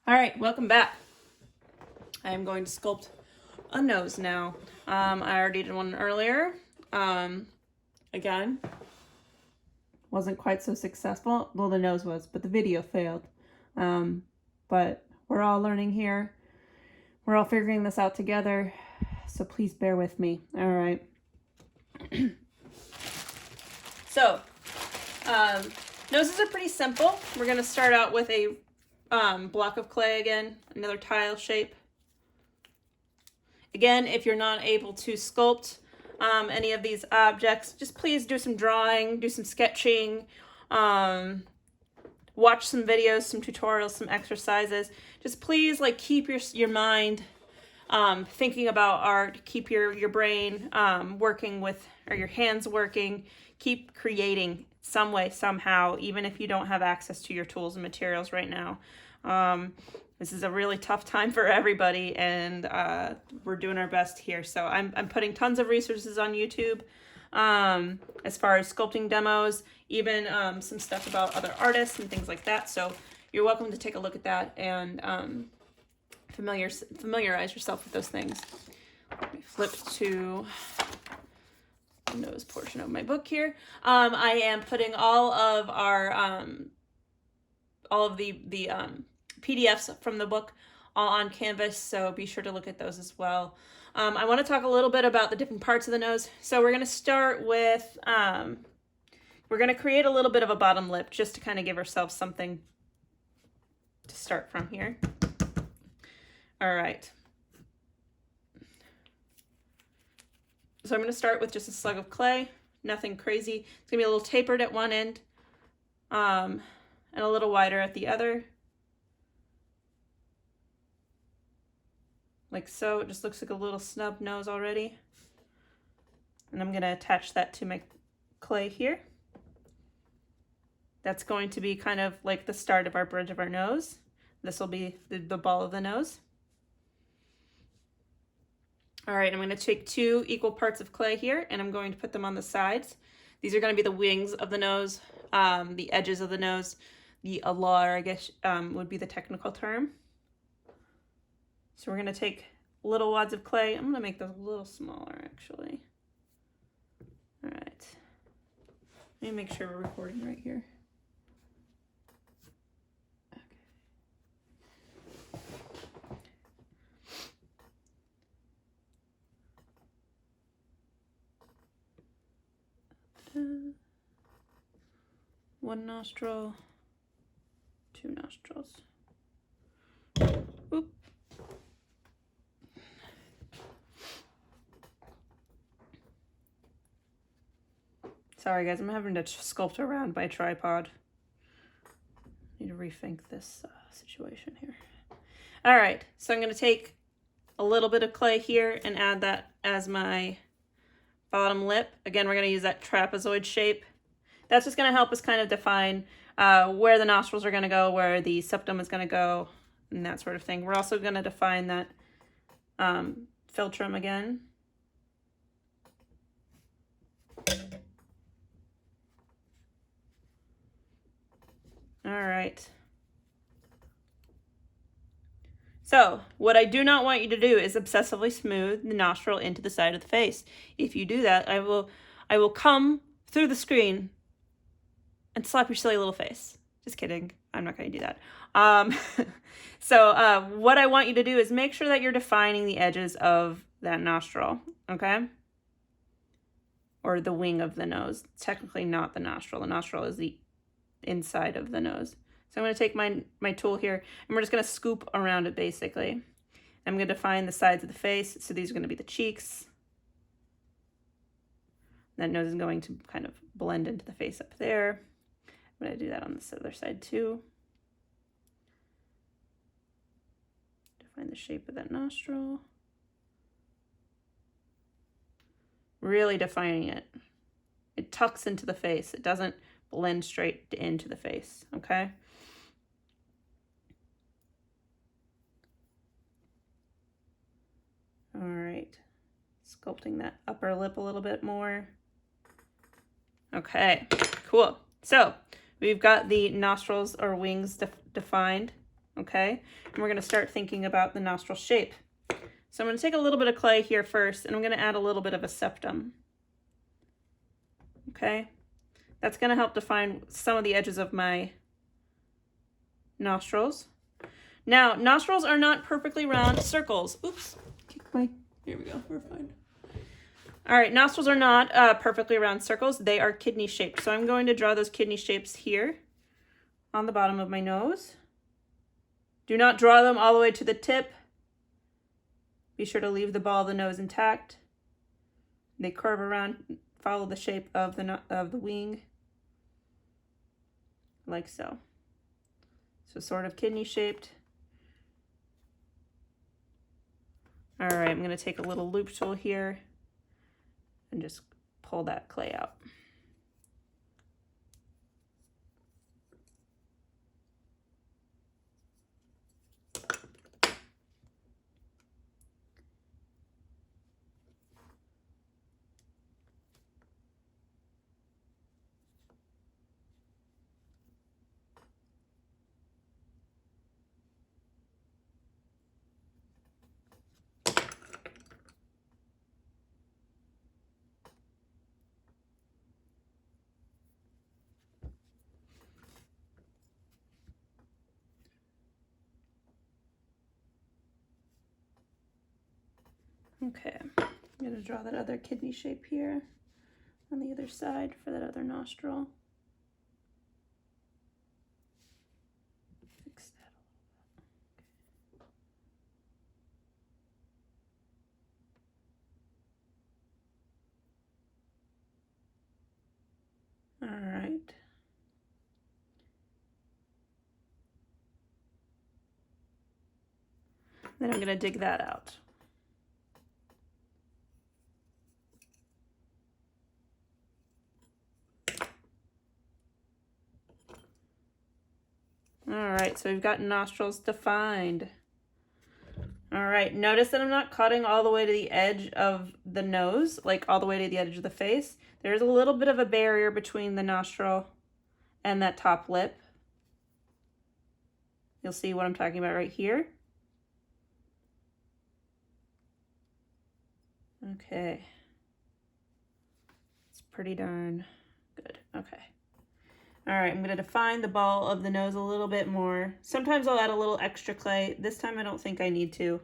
All right, welcome back. I am going to sculpt a nose now. I already did one earlier. Again, wasn't quite so successful. Well, the nose was, but the video failed. But we're all learning here. We're all figuring this out together. So please bear with me. All right. So, noses are pretty simple. We're going to start out with a block of clay again, another tile shape. Again, if you're not able to sculpt any of these objects, just please do some drawing, do some sketching, watch some videos, some tutorials, some exercises. Just please keep your mind thinking about art, keep your brain working with, or your hands working, keep creating some way, somehow, even if you don't have access to your tools and materials right now. This is a really tough time for everybody, and we're doing our best here. So I'm putting tons of resources on YouTube as far as sculpting demos, even some stuff about other artists and things like that. So you're welcome to take a look at that and familiarize yourself with those things. Let me flip to the nose portion of my book here. I am putting all of the PDFs from the book all on Canvas, so be sure to look at those as well. I want to talk a little bit about the different parts of the nose. So we're going to start with, we're going to create a little bit of a bottom lip just to kind of give ourselves something to start from here. All right. So I'm going to start with just a slug of clay, nothing crazy. It's going to be a little tapered at one end and a little wider at the other. Like so. It just looks like a little snub nose already. And I'm going to attach that to my clay here. That's going to be kind of like the start of our bridge of our nose. This will be the ball of the nose. All right, I'm going to take 2 equal parts of clay here, and I'm going to put them on the sides. These are going to be the wings of the nose, the edges of the nose. The alar, I guess, would be the technical term. So we're going to take little wads of clay. I'm going to make those a little smaller, actually. All right. Let me make sure we're recording right here. Okay. 1 nostril, 2 nostrils. Oop. Sorry guys, I'm having to sculpt around my tripod. Need to rethink this situation here. All right, so I'm going to take a little bit of clay here and add that as my bottom lip. Again, we're going to use that trapezoid shape. That's just going to help us kind of define where the nostrils are going to go, where the septum is going to go, and that sort of thing. We're also going to define that philtrum again. All right. So what I do not want you to do is obsessively smooth the nostril into the side of the face. If you do that, I will come through the screen and slap your silly little face. Just kidding. I'm not going to do that. So what I want you to do is make sure that you're defining the edges of that nostril, okay? Or the wing of the nose. Technically not the nostril. The nostril is the inside of the nose. So I'm going to take my tool here, and we're just going to scoop around it, basically. I'm going to define the sides of the face. So these are going to be the cheeks. That nose is going to kind of blend into the face up there. I'm going to do that on this other side too. Define the shape of that nostril. Really defining it. It tucks into the face. It doesn't blend straight into the face, okay? All right, sculpting that upper lip a little bit more. Okay, cool. So we've got the nostrils or wings defined. okay? And we're gonna start thinking about the nostril shape. So I'm gonna take a little bit of clay here first, and I'm gonna add a little bit of a septum, okay? That's gonna help define some of the edges of my nostrils. Now, nostrils are not perfectly round circles. Oops, here we go, we're fine. All right, nostrils are not perfectly round circles. They are kidney shaped. So I'm going to draw those kidney shapes here on the bottom of my nose. Do not draw them all the way to the tip. Be sure to leave the ball of the nose intact. They curve around, follow the shape of the wing, like so. So sort of kidney shaped. All right, I'm gonna take a little loop tool here and just pull that clay out. Okay, I'm gonna draw that other kidney shape here on the other side for that other nostril. Fix that a little bit. All right. Then I'm gonna dig that out. All right, so we've got nostrils defined. All right, notice that I'm not cutting all the way to the edge of the nose, like all the way to the edge of the face. There's a little bit of a barrier between the nostril and that top lip. You'll see what I'm talking about right here. Okay. It's pretty darn good. Okay. All right, I'm gonna define the ball of the nose a little bit more. Sometimes I'll add a little extra clay. This time I don't think I need to.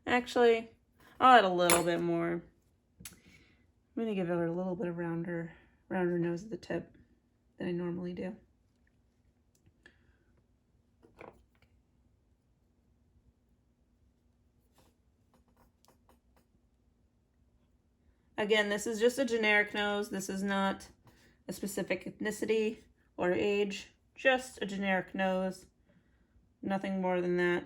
Actually, I'll add a little bit more. I'm gonna give it a little bit of rounder nose at the tip than I normally do. Again, this is just a generic nose. This is not a specific ethnicity or age, just a generic nose. Nothing more than that.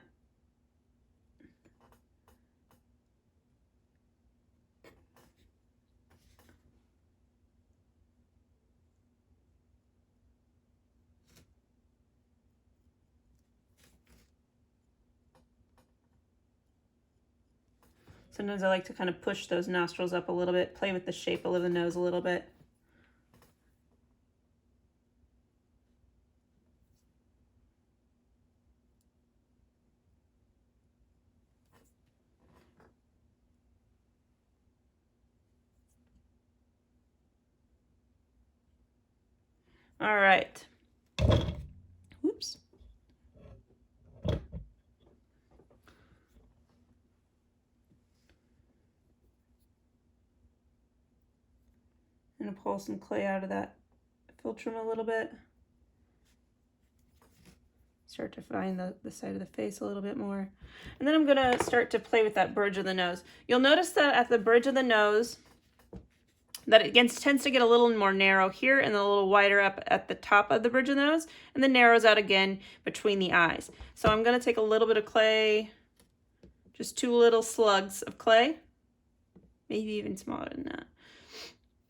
Sometimes I like to kind of push those nostrils up a little bit, play with the shape of the nose a little bit. All right. Whoops. I'm gonna pull some clay out of that philtrum a little bit. Start to find the side of the face a little bit more. And then I'm gonna start to play with that bridge of the nose. You'll notice that at the bridge of the nose, that it tends to get a little more narrow here and a little wider up at the top of the bridge of the nose, and then narrows out again between the eyes. So I'm gonna take a little bit of clay, just 2 little slugs of clay, maybe even smaller than that.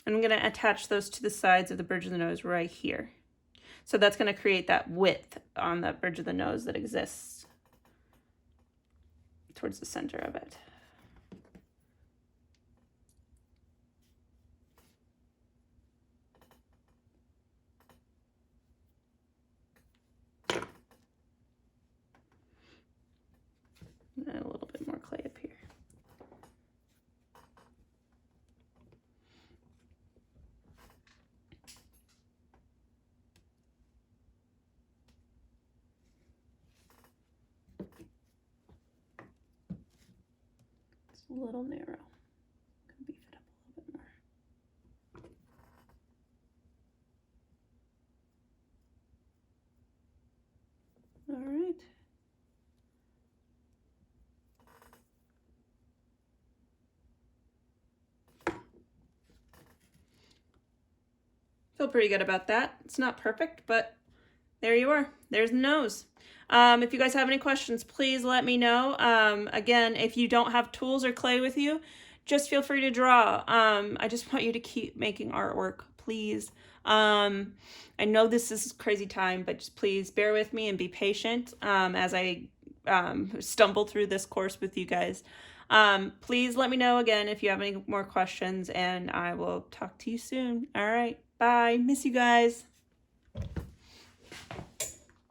And I'm gonna attach those to the sides of the bridge of the nose right here. So that's gonna create that width on the bridge of the nose that exists towards the center of it. It's a little narrow. Can beef it up a little bit more. All right. Feel pretty good about that. It's not perfect, but there you are. There's the nose. If you guys have any questions, please let me know. Again, if you don't have tools or clay with you, just feel free to draw. I just want you to keep making artwork, please. I know this is a crazy time, but just please bear with me and be patient as I stumble through this course with you guys. Please let me know again if you have any more questions, and I will talk to you soon. All right, bye. Miss you guys.